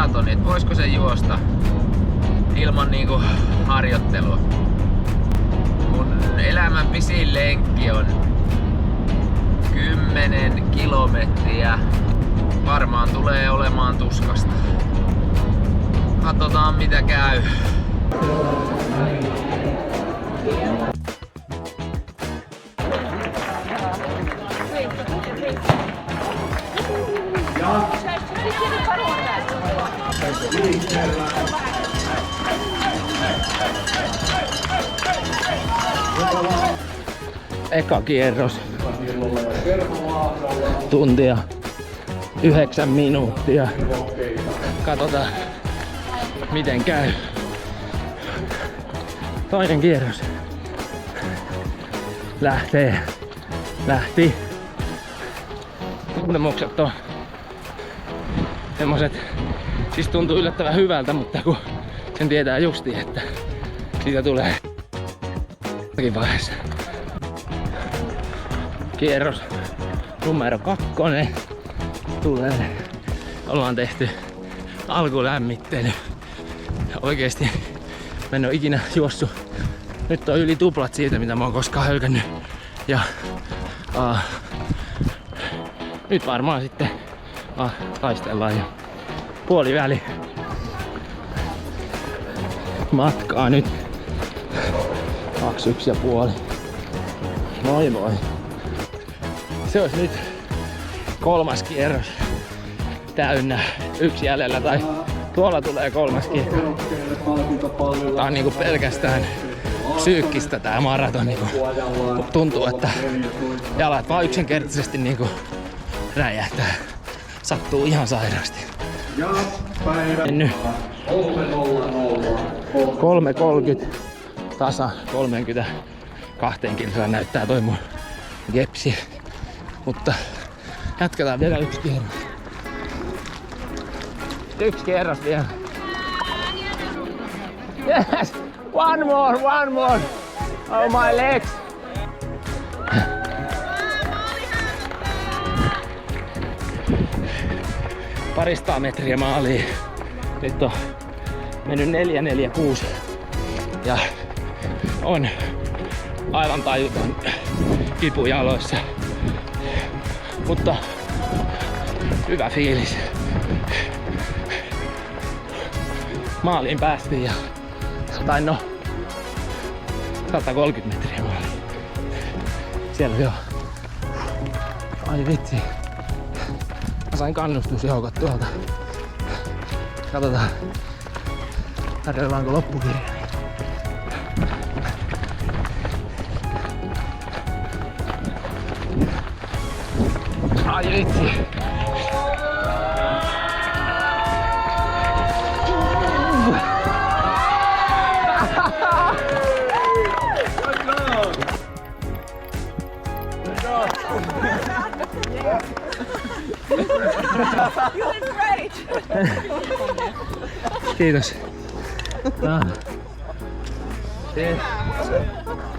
maratoni, että voisiko se juosta ilman niinku harjoittelua. Mun elämän pisin lenkki on 10 kilometriä. Varmaan tulee olemaan tuskasta. Katsotaan mitä käy. Eka kierros. Tuntia 9 minuuttia. Katsotaan miten käy. Toinen kierros. Lähti. Tuntemukset on semmoset, siis tuntuu yllättävän hyvältä, mutta kun sen tietää justi, että siitä tulee jokin vaiheessa. Kierros numero 2 tulee. Ollaan tehty alkulämmittely. Oikeesti mä en oo ikinä juossut. Nyt on yli tuplat siitä mitä mä oon koskaan hölkännyt. Ja nyt varmaan sitten taistellaan jo puoliväli. Matkaa nyt 21,5. Moi moi. Se olisi nyt 3. kierros täynnä. 1 jäljellä tai tuolla tulee 3. kierros. Tää on niinku pelkästään psyykkistä tää maraton. Niinku tuntuu, että jalat vaan yksinkertaisesti niinku räjähtää. Sattuu ihan sairaasti. Mennyt 3.30 tasa 32 kilsaa näyttää toi mun gepsi. Mutta jatketaan vielä 1 kierros. 1 kierros vielä. Yes! One more! Oh my legs! Paristaa metriä maaliin. Nyt on mennyt 4.46 ja on aivan tajuton kipu jaloissa. Mutta hyvä fiilis. Maaliin päästiin ja 130 metriä maaliin. Siellä jo. Ai vitsi. Mä sain kannustusjoukot tuolta. Katsotaan, tarjoillaanko loppukirja. Ai vitsi. You did great! Kiitos.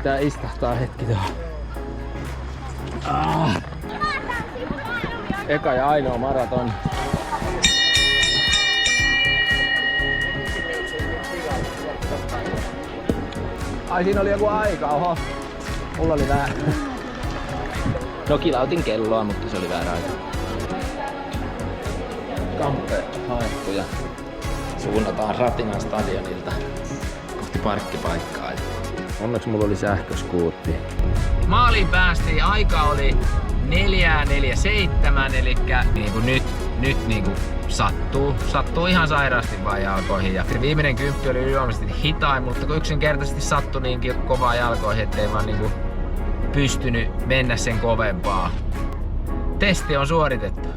Tää istahtaa hetki tuohon. Eka ja ainoa maraton. Ai siinä oli joku aika, oho. Mulla oli vähän. No kilautin kelloa, mutta se oli väärä aika. Kampe haettu ja suunnataan Ratinan stadionilta kohti parkkipaikkaa. Onneksi mulla oli sähköskuutti. Maaliin päästiin, aika oli 4.47, eli nyt niinku sattuu ihan sairaasti vaan jalkoihin. Ja viimeinen 10 oli ylivoimaisesti hitain, mutta kun yksinkertaisesti sattui niinkin kovaa jalkoihin, ettei vaan niinku pystynyt mennä sen kovempaa. Testi on suoritettu.